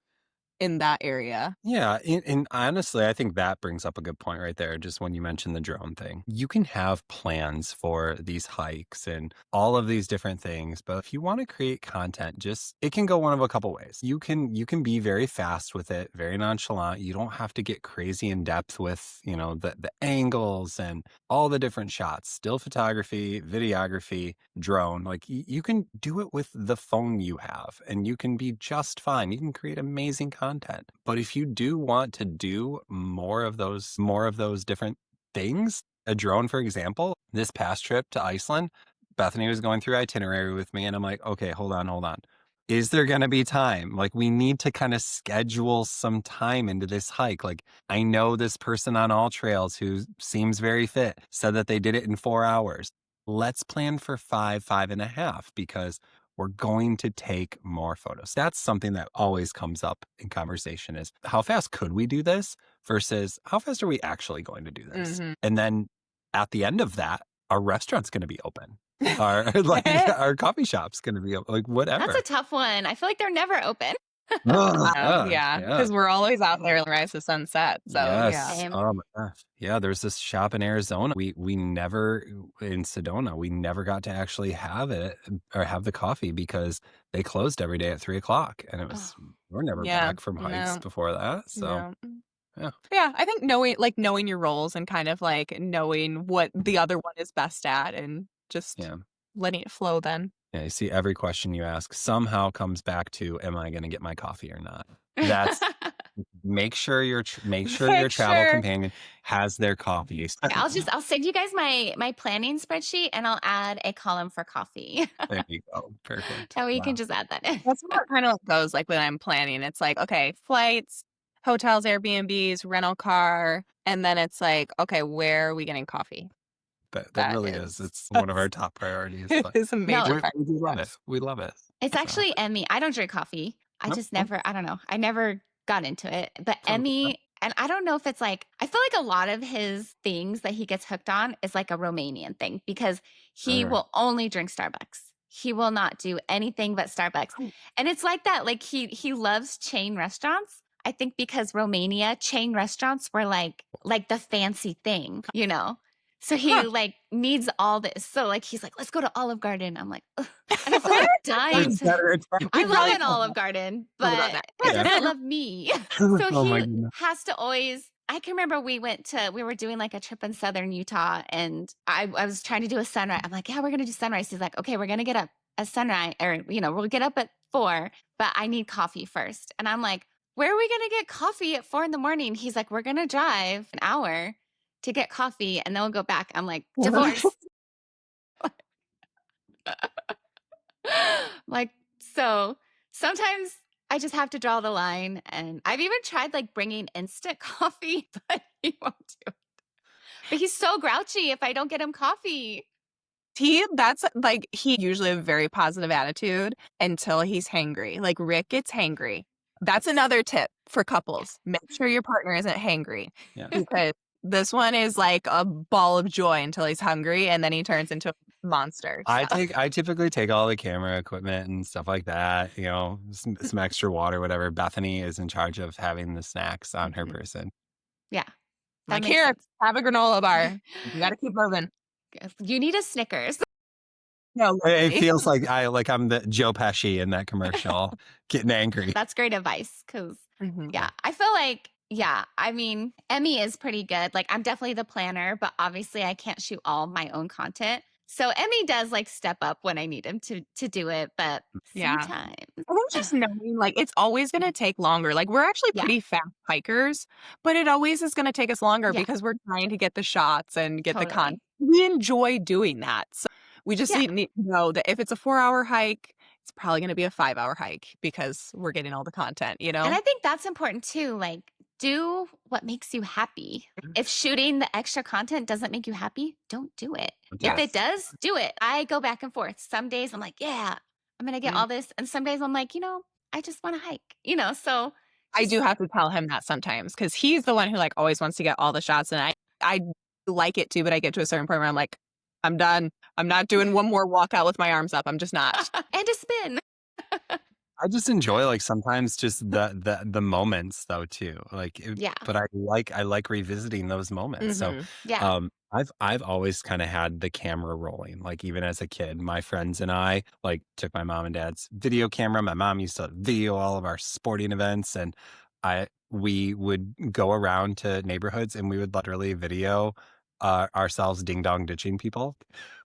in that area. Yeah. And honestly, I think that brings up a good point right there. Just when you mentioned the drone thing, you can have plans for these hikes and all of these different things. But if you want to create content, it can go one of a couple ways. You can be very fast with it, very nonchalant. You don't have to get crazy in depth with, the angles and all the different shots, still photography, videography, drone. Like you can do it with the phone you have and you can be just fine. You can create amazing content. But if you do want to do more of those different things, a drone, for example, this past trip to Iceland, Bethany was going through itinerary with me and I'm like, okay, hold on. Is there going to be time? Like we need to kind of schedule some time into this hike. Like I know this person on All Trails who seems very fit said that they did it in 4 hours. Let's plan for 5.5 because We're going to take more photos. That's something that always comes up in conversation is how fast could we do this versus how fast are we actually going to do this? Mhm. And then at the end of that, our restaurant's going to be open. Our like our coffee shop's going to be open, like whatever. That's a tough one. I feel like they're never open. Yeah, because we're always out there rise to sunset. So Yes. Same. Oh my gosh. Yeah, there's this shop in Arizona. We never in Sedona, we never got to actually have it or have the coffee because they closed every day at 3:00. And it was we're never back from hikes before that. So yeah, I think knowing your roles and kind of like knowing what the other one is best at and just letting it flow then. Yeah, you see every question you ask somehow comes back to, am I going to get my coffee or not? That's make sure your travel companion has their coffee. I'll send you guys my planning spreadsheet and I'll add a column for coffee. There you go. Perfect. That way you can just add that in. That's how it kind of goes like when I'm planning. It's like, okay, flights, hotels, Airbnbs, rental car, and then it's like, okay, where are we getting coffee? That really is. It's one of our top priorities. It is a major part. We love it. We love it. It's actually Emmy. I don't drink coffee. I just never, I don't know. I never got into it. But Emmy, and I don't know if it's like, I feel like a lot of his things that he gets hooked on is like a Romanian thing because he will only drink Starbucks. He will not do anything but Starbucks. And it's like that. Like he loves chain restaurants. I think because Romania chain restaurants were like the fancy thing, you know? So he like needs all this. So like he's like, let's go to Olive Garden. I'm like, ugh. And I feel like dying. I love an Olive Garden, but it doesn't love me. So he has to always. I can remember we were doing like a trip in southern Utah, and I was trying to do a sunrise. I'm like, yeah, we're gonna do sunrise. He's like, okay, we're gonna get up a sunrise, or we'll get up at 4, but I need coffee first. And I'm like, where are we gonna get coffee at 4 a.m? He's like, we're gonna drive an hour to get coffee and then we'll go back. I'm like, divorce. Like, so sometimes I just have to draw the line. And I've even tried like bringing instant coffee, but he won't do it. But he's so grouchy if I don't get him coffee. That's like, he usually has a very positive attitude until he's hangry. Like Rick gets hangry. That's another tip for couples. Make sure your partner isn't hangry. Yeah. Because this one is like a ball of joy until he's hungry and then he turns into a monster. So. I typically take all the camera equipment and stuff like that, some extra water, whatever. Bethany is in charge of having the snacks on her person. Yeah. Like, here, have a granola bar. You got to keep moving. You need a Snickers. No, it feels like I'm the Joe Pesci in that commercial getting angry. That's great advice because, I feel like, I mean, Emmy is pretty good. Like, I'm definitely the planner, but obviously I can't shoot all my own content. So Emmy does like step up when I need him to do it, but sometimes. I think just knowing like it's always going to take longer. Like we're actually pretty fast hikers, but it always is going to take us longer because we're trying to get the shots and get the content. We enjoy doing that. So we just need to know that if it's a 4-hour hike, it's probably going to be a 5-hour hike because we're getting all the content, And I think that's important too. Like, do what makes you happy. If shooting the extra content doesn't make you happy, don't do it. If it does, do it. I go back and forth. Some days I'm like, yeah, I'm going to get all this. And some days I'm like, I just want to hike, so. I do have to tell him that sometimes because he's the one who like always wants to get all the shots. And I like it too, but I get to a certain point where I'm like, I'm done. I'm not doing one more walkout with my arms up. I'm just not. And a spin. I just enjoy like sometimes just the moments though too. Like but I like revisiting those moments. So I've always kind of had the camera rolling. Like even as a kid, my friends and I like took my mom and dad's video camera. My mom used to video all of our sporting events, and we would go around to neighborhoods and we would literally video ourselves ding dong ditching people.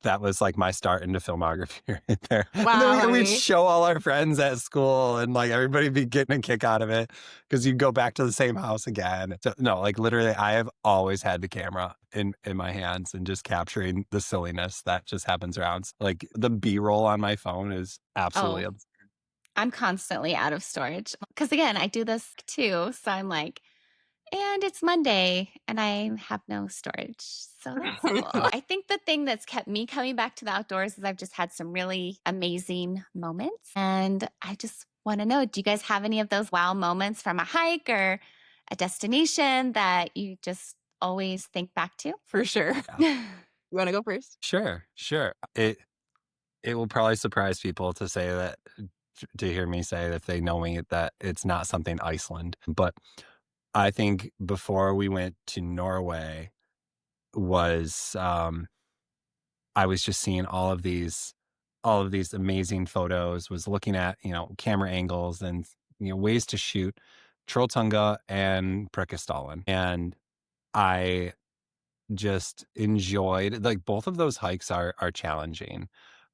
That was like my start into filmography right there. Wow. And then we'd show all our friends at school and like everybody be getting a kick out of it because you go back to the same house again. So no, like literally I have always had the camera in my hands and just capturing the silliness that just happens around. Like the B-roll on my phone is absolutely absurd. I'm constantly out of storage because again, I do this too. So I'm like, And it's Monday and I have no storage. So that's cool. I think the thing that's kept me coming back to the outdoors is I've just had some really amazing moments. And I just want to know, do you guys have any of those wow moments from a hike or a destination that you just always think back to? For sure. Yeah. You want to go first? Sure. It will probably surprise people to say that, to hear me say, if they know me, that it's not something Iceland. But I think before we went to Norway was I was just seeing all of these amazing photos, was looking at, camera angles and, ways to shoot Trolltunga and Prekkestalen. And I just enjoyed, like, both of those hikes are challenging.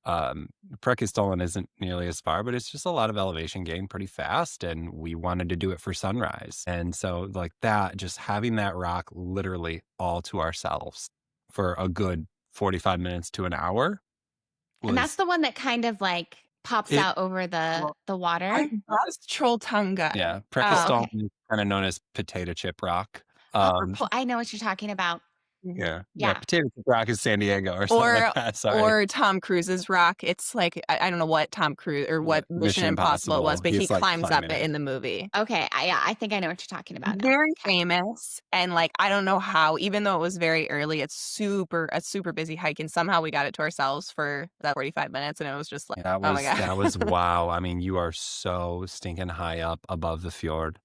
Prekkestalen isn't nearly as far, but it's just a lot of elevation gain pretty fast, and we wanted to do it for sunrise. And so, like, that, just having that rock literally all to ourselves for a good 45 minutes to an hour And that's was the one that kind of like pops it. out over the I water. was Trolltunga. Yeah, Oh, Prekkestalen okay. is kind of known as potato chip rock. Oh, Um, cool. I know what you're talking about. yeah, Yeah. potato chip rock is San Diego or something Or like that. Sorry. or Tom Cruise's rock. It's like I don't know what Tom Cruise or what Mission Impossible it was, but he He's, like, climbs up climbing it it. in the movie. Okay. I think I know what you're talking about now. Very famous, and like I don't know how, even though it was very early, it's a super busy hike, and somehow we got it to ourselves for that 45 minutes, and it was just like, That oh my was that god. was wow. I mean, you are so stinking high up above the fjord,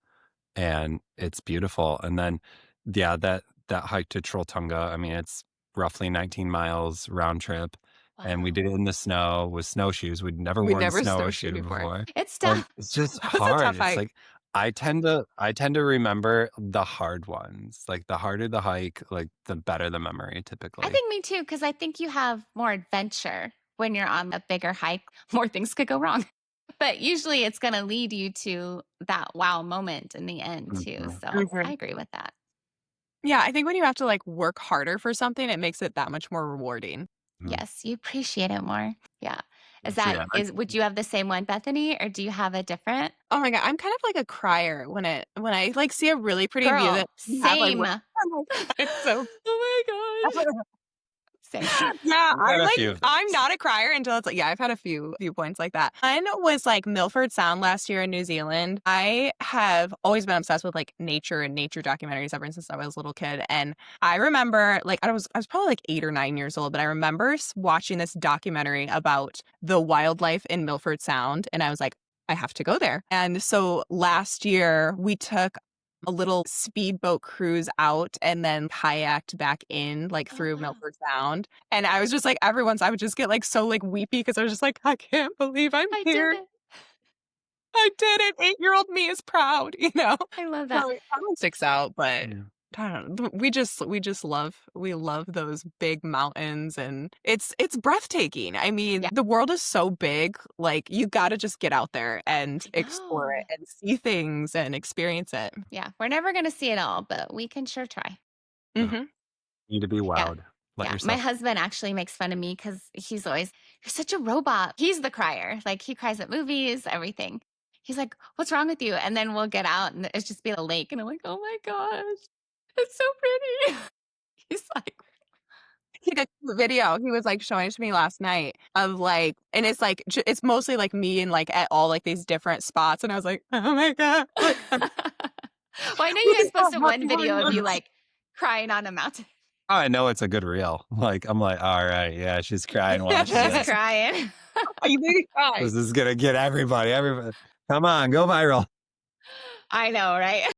and it's beautiful. And then, yeah, that hike to Trolltunga, I mean, it's roughly 19 miles round trip, and we Wow. did it in the snow with snowshoes. We'd never We'd worn never snowshoed snowshoe before. before, It's and tough. it's just That was a hard. tough It's hike. like I tend to remember the hard ones. Like, the harder the hike, like, the better the memory I typically. think me too, because I think you have more adventure when you're on a bigger hike. More things could go wrong. But usually it's going to lead you to that wow moment in the end too. Mhm. So I Mhm. agree with that. Yeah, I think when you have to like work harder for something, it makes it that much more rewarding. Mhm. Yes, you appreciate it more. Yeah. So, yeah, Would you have the same one, Bethany, or do you have a different? Oh my god, I'm kind of like a crier when I like see a really pretty view Girl, that you have like same. it's so Oh my gosh. Same. yeah, I've had a few of those. I'm not a crier until it's like yeah, I've had a few points like that. Mine was like Milford Sound last year in New Zealand. I have always been obsessed with like nature and nature documentaries ever since I was a little kid. And I remember like I was probably like 8 or 9 years old, but I remember watching this documentary about the wildlife in Milford Sound, and I was like, I have to go there. And so last year we took a little speedboat cruise out and then kayaked back in like Oh, through wow. Milford Sound. And I was just like I would just get like so like weepy because I was just like, I can't believe I'm I here. did it. I did it. 8-year-old me is proud, you know? I love that. So that one sticks out, but Yeah. I don't know. We love those big mountains, and it's breathtaking. I mean, Yeah. the world is so big, like you got to just get out there and I explore know. it and see things and experience it. Yeah. We're never going to see it all, but we can sure try. No, Mhm. you need to be Yeah. wowed. Let Yeah. My yourself. husband actually makes fun of me because he's always, you're such a robot. He's the crier. Like he cries at movies, everything. He's like, what's wrong with you? And then we'll get out and it's just be a lake. And I'm like, oh my gosh, it's so pretty. He's like, He did a video. He was like showing it to me last night of like, and it's like it's mostly like me and like at all like these different spots, and I was like, oh my god. well, I know you guys posted one video of you like crying on a mountain. Oh, I know it's a good reel. Like, I'm like, all right, yeah, she's crying watching She's this. crying. You made me cry. This is gonna get everybody. Come on, go viral. I know, right?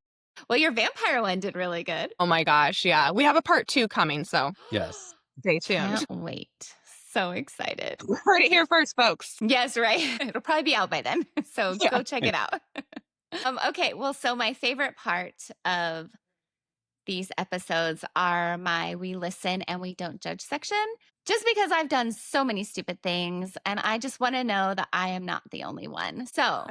Well, your vampire one did really good. Oh my gosh, yeah. We have a part 2 coming, so Yes. stay tuned. Can't wait. So excited. You heard it here first, folks. Yes, right. It'll probably be out by then. So Yeah. go check it out. Okay. Well, so my favorite part of these episodes are my we listen and we don't judge section, just because I've done so many stupid things and I just want to know that I am not the only one. So,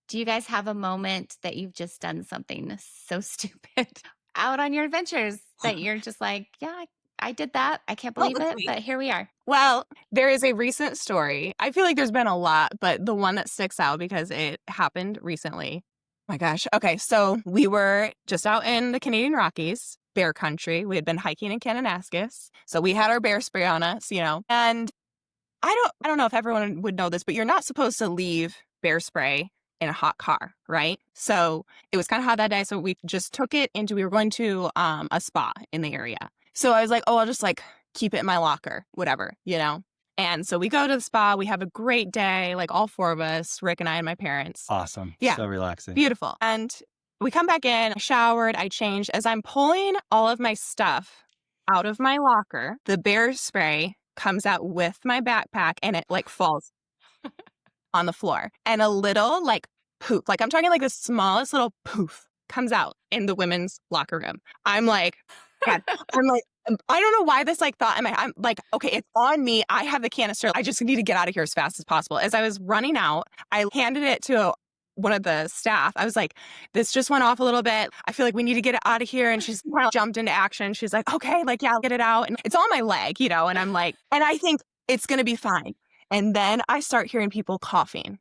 do you guys have a moment that you've just done something so stupid out on your adventures that you're just like, yeah, I did that. I can't believe let's it, see. but here we are. Well, there is a recent story. I feel like there's been a lot, but the one that sticks out because it happened recently My gosh. Okay. So we were just out in the Canadian Rockies, bear country. We had been hiking in Kananaskis. So we had our bear spray on us, and I don't know if everyone would know this, but you're not supposed to leave bear spray in a hot car, right? So it was kind of hot that day. So we just took it we were going to a spa in the area. So I was like, oh, I'll just like keep it in my locker, whatever. And so we go to the spa. We have a great day, like all four of us, Rick and I and my parents. Awesome. Yeah. So relaxing. Beautiful. And we come back in, I showered, I changed. As I'm pulling all of my stuff out of my locker, the bear spray comes out with my backpack and it like falls on the floor. And a little like poof, like I'm talking like the smallest little poof comes out in the women's locker room. I'm like, God, I don't know why this like thought I'm like, okay, it's on me. I have the canister. I just need to get out of here as fast as possible. As I was running out, I handed it to one of the staff. I was like, this just went off a little bit. I feel like we need to get it out of here. And she's kind of jumped into action. She's like, okay, like, yeah, I'll get it out. And it's on my leg, and I'm like, and I think it's going to be fine. And then I start hearing people coughing.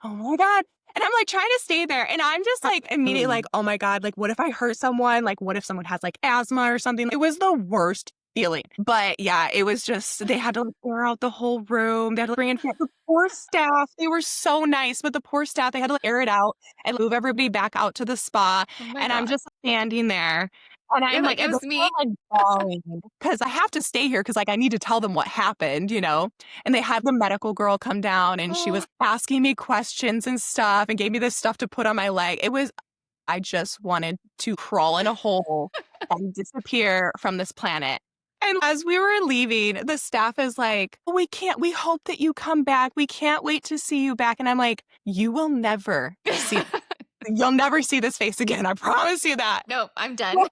Oh my God. And I'm like trying to stay there. And I'm just like immediately like, oh my God, like what if I hurt someone? Like what if someone has like asthma or something? It was the worst feeling. But yeah, it was just, they had to like clear out the whole room. They had to bring in the poor staff. They were so nice, but the poor staff, they had to like, air it out and move everybody back out to the spa. And I'm just standing there. And I'm like, it was me because I have to stay here because like I need to tell them what happened, And they had the medical girl come down and she was asking me questions and stuff and gave me this stuff to put on my leg. I just wanted to crawl in a hole and disappear from this planet. And as we were leaving, the staff is like, we hope that you come back. We can't wait to see you back. And I'm like, you will never see, you'll never see this face again. I promise you that. Nope, I'm done.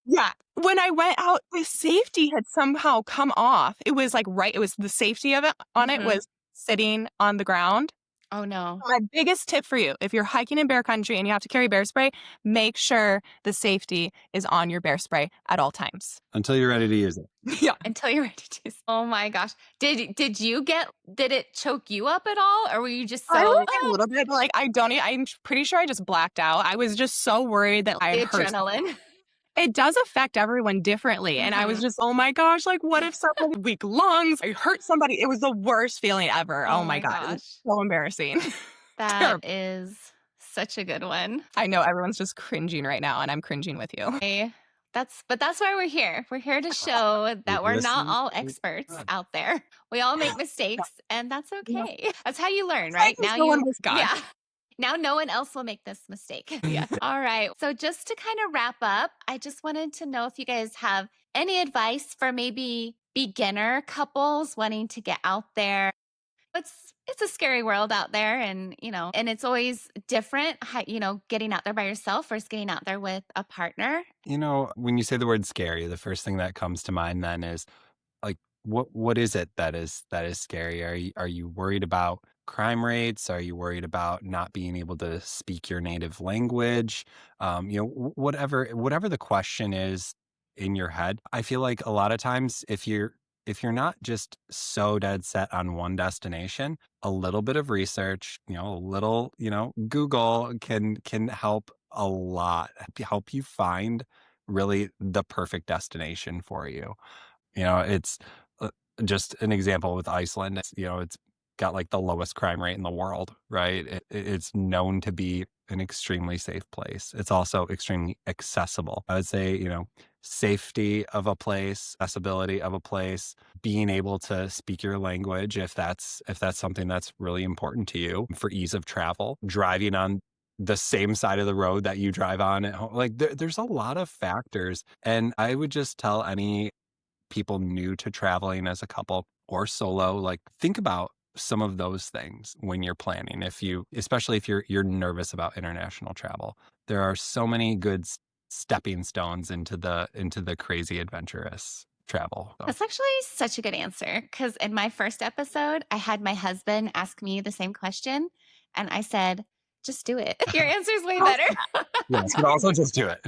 Yeah. When I went out, the safety had somehow come off. It was like, it was the safety of it on it was sitting on the ground. Oh no. My biggest tip for you, if you're hiking in bear country and you have to carry bear spray, make sure the safety is on your bear spray at all times. Until you're ready to use it. Yeah. Until you're ready to use it. Oh my gosh. Did it choke you up at all? Or were you just so... I was a little bit like, I'm pretty sure I just blacked out. I was just so worried that I hurt adrenaline. It does affect everyone differently. And I was just, oh my gosh, like what if someone with weak lungs? I hurt somebody. It was the worst feeling ever. Oh my God. It was so embarrassing. That is such a good one. I know everyone's just cringing right now and I'm cringing with you. But that's why we're here. We're here to show that we're not all experts out there. We all make mistakes and that's okay. That's how you learn, right? Now no one else will make this mistake. Yeah. All right. So just to kind of wrap up, I just wanted to know if you guys have any advice for maybe beginner couples wanting to get out there. It's a scary world out there and, and it's always different, getting out there by yourself versus getting out there with a partner. When you say the word scary, the first thing that comes to mind then is like, what is it that is scary? Are you worried about crime rates? Are you worried about not being able to speak your native language? Whatever the question is in your head. I feel like a lot of times if you're not just so dead set on one destination, a little bit of research, a little, Google can help a lot, help you find really the perfect destination for you. It's just an example with Iceland. It's got like the lowest crime rate in the world, right? It's known to be an extremely safe place. It's also extremely accessible. I would say, safety of a place, accessibility of a place, being able to speak your language if that's something that's really important to you for ease of travel, driving on the same side of the road that you drive on at home. Like there's a lot of factors. And I would just tell any people new to traveling as a couple or solo, like think about some of those things when you're planning. Especially if you're nervous about international travel, there are so many good stepping stones into the crazy adventurous travel. That's actually such a good answer because in my first episode, I had my husband ask me the same question and I said, just do it. Your answer's way better. Yes, but also just do it.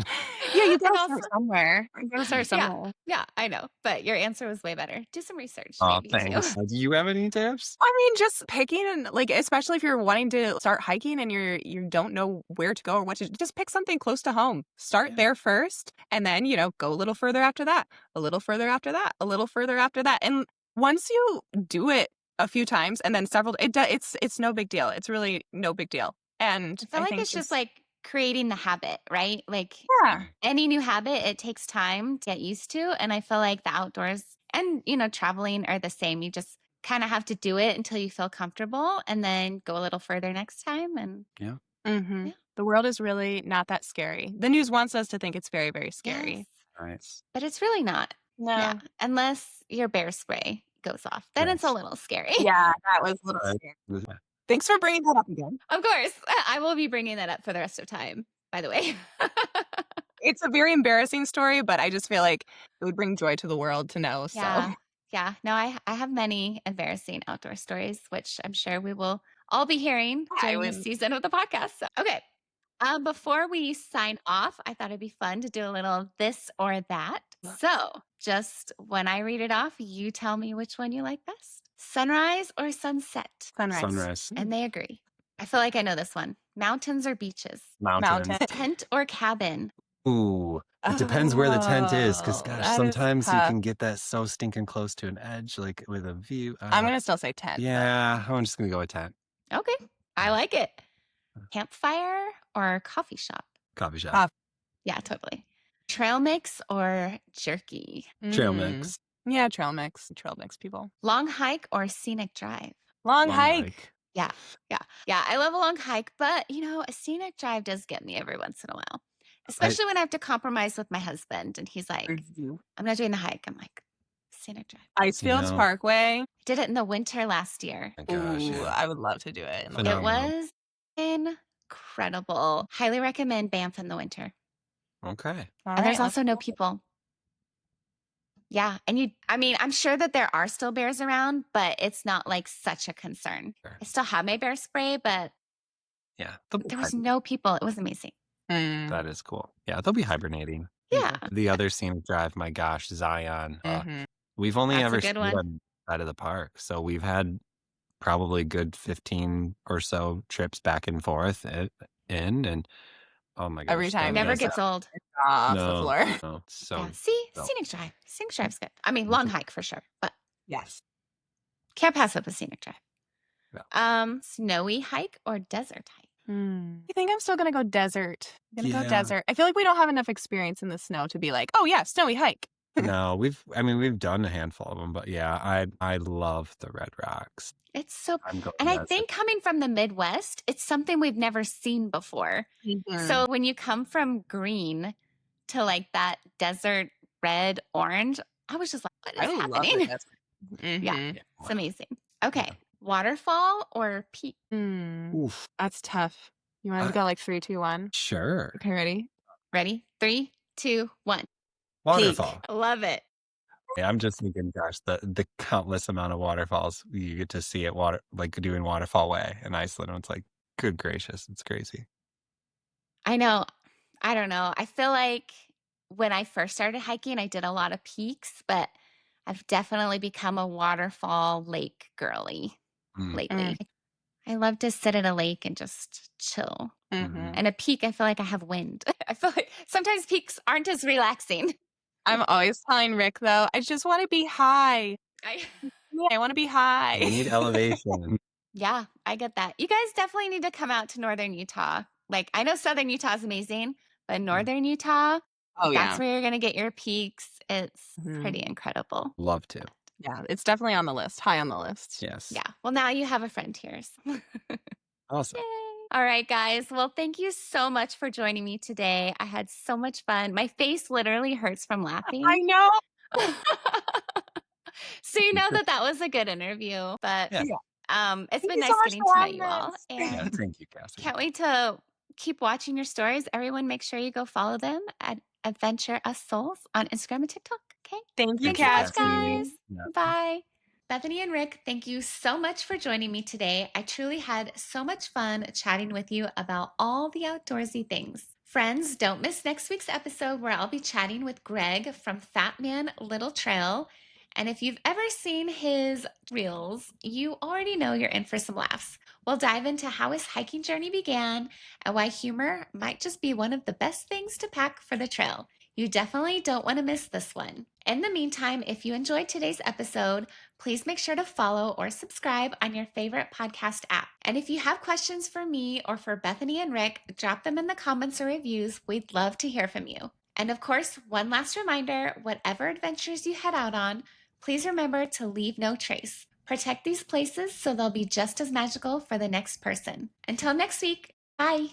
Yeah, you And gotta also- start somewhere. You gotta start Yeah. somewhere. Yeah, I know. But your answer was way better. Do some research. Oh, maybe, thanks. too. Do you have any tips? I mean, just picking and like, especially if you're wanting to start hiking and you don't know where to go or what to, just pick something close to home. Start there first, and then go a little further after that, a little further after that, a little further after that, and once you do it a few times and then several, it's no big deal. It's really no big deal. And I feel like think it's just like creating the habit, right? Like yeah, any new habit, it takes time to get used to. And I feel like the outdoors and, traveling are the same. You just kind of have to do it until you feel comfortable and then go a little further next time. And Yeah. Yeah. The world is really not that scary. The news wants us to think it's very, very scary. yes, Nice. but it's really not. No. Yeah. Unless your bear spray goes off, then it's a Yes. little scary. Yeah, that was a little Right. scary. Thanks for bringing that up again. Of course. I will be bringing that up for the rest of time, by the way. It's a very embarrassing story, but I just feel like it would bring joy to the world to know. Yeah. So Yeah. No, I have many embarrassing outdoor stories, which I'm sure we will all be hearing I during this would- season of the podcast. So, okay. Before we sign off, I thought it'd be fun to do a little this or that. So just when I read it off, you tell me which one you like best. Sunrise or sunset? Sunrise. And they agree. I feel like I know this one. Mountains or beaches? Mountain. Tent or cabin? Ooh. It depends where the tent is, because Oh, gosh, that is sometimes you tough. can get that so stinking close to an edge, like with a view. I'm gonna still say 10. Yeah, I'm just gonna go with tent. Okay. I like it. Campfire or coffee shop? Coffee shop. Coffee. Yeah, totally. Trail mix or jerky? Trail Mhm. mix. Yeah, trail mix. Trail mix people. Long hike or scenic drive? Long Long hike. Yeah. Yeah. I love a long hike, but a scenic drive does get me every once in a while, especially when I have to compromise with my husband and he's like, I'm not doing the hike. I'm like, scenic drive. Icefields No. Parkway. Did it in the winter last year. My gosh, Ooh, yeah. I would love to do it. It Phenomenal. was incredible. Highly recommend Banff in the winter. Okay. All And there's right, also no people. Yeah. And I'm sure that there are still bears around, but it's not like such a concern. Sure. I still have my bear spray, but Yeah. there was no people. It was amazing. That is cool. Yeah, they'll be hibernating. Yeah. The other scenic drive, my gosh, Zion. Mhm. We've only That's a ever good stayed one. on the side of the park. So we've had probably good 15 or so trips back and forth and oh my gosh. Every time. Never Yes. gets old. Off the No, floor. no. So Yeah. See, so- scenic drive. Scenic drive's good. Long hike for sure, but Yes. can't pass up a scenic drive. Yeah. Snowy hike or desert hike? I think I'm still gonna go desert. I'm gonna go Yeah. desert. I feel like we don't have enough experience in the snow to be like, oh yeah, snowy hike. No, we've done a handful of them, but yeah, I love the Red Rocks. It's so, I'm going and I desert. think coming from the Midwest, it's something we've never seen before. So when you come from green to like that desert red orange, I was just like, what is I love happening? the desert. Yeah. It's amazing. Okay. Waterfall or peak? Oof. That's tough. You want to go like 3, 2, 1? Sure. Okay, ready? Ready? 3, 2, 1. Waterfall. I love it. Yeah, I'm just thinking, gosh, the countless amount of waterfalls you get to see at doing Waterfall Way in Iceland. It's like, good gracious, it's crazy. I know. I don't know. I feel like when I first started hiking, I did a lot of peaks, but I've definitely become a waterfall lake girly lately. I love to sit at a lake and just chill. Mhm. And a peak, I feel like I have wind. I feel like sometimes peaks aren't as relaxing. I'm always telling Rick though, I just want to be high. I want to be high. We need elevation. Yeah, I get that. You guys definitely need to come out to Northern Utah. Like, I know Southern Utah is amazing, but Northern Utah, Oh yeah. that's where you're going to get your peaks. It's Mhm. pretty incredible. Love to. Yeah, it's definitely on the list. High on the list. Yes. Yeah. Well, now you have a friend here. Awesome. Yay. All right, guys. Well, thank you so much for joining me today. I had so much fun. My face literally hurts from laughing. I know. So you know that was a good interview. But Yeah. it's Thank been you so nice much getting for to know having you all. us. Yeah, And thank you, Cassie. can't wait to keep watching your stories. Everyone, make sure you go follow them at Adventure Us Souls on Instagram and TikTok. Okay. Thank you, Thank you, Thanks so much, Cassie. guys. Yeah. Bye. Bethany and Rick, thank you so much for joining me today. I truly had so much fun chatting with you about all the outdoorsy things. Friends, don't miss next week's episode where I'll be chatting with Greg from Fat Man Little Trail. And if you've ever seen his reels, you already know you're in for some laughs. We'll dive into how his hiking journey began and why humor might just be one of the best things to pack for the trail. You definitely don't want to miss this one. In the meantime, if you enjoyed today's episode, please make sure to follow or subscribe on your favorite podcast app. And if you have questions for me or for Bethany and Rick, drop them in the comments or reviews. We'd love to hear from you. And of course, one last reminder, whatever adventures you head out on, please remember to leave no trace. Protect these places so they'll be just as magical for the next person. Until next week, bye.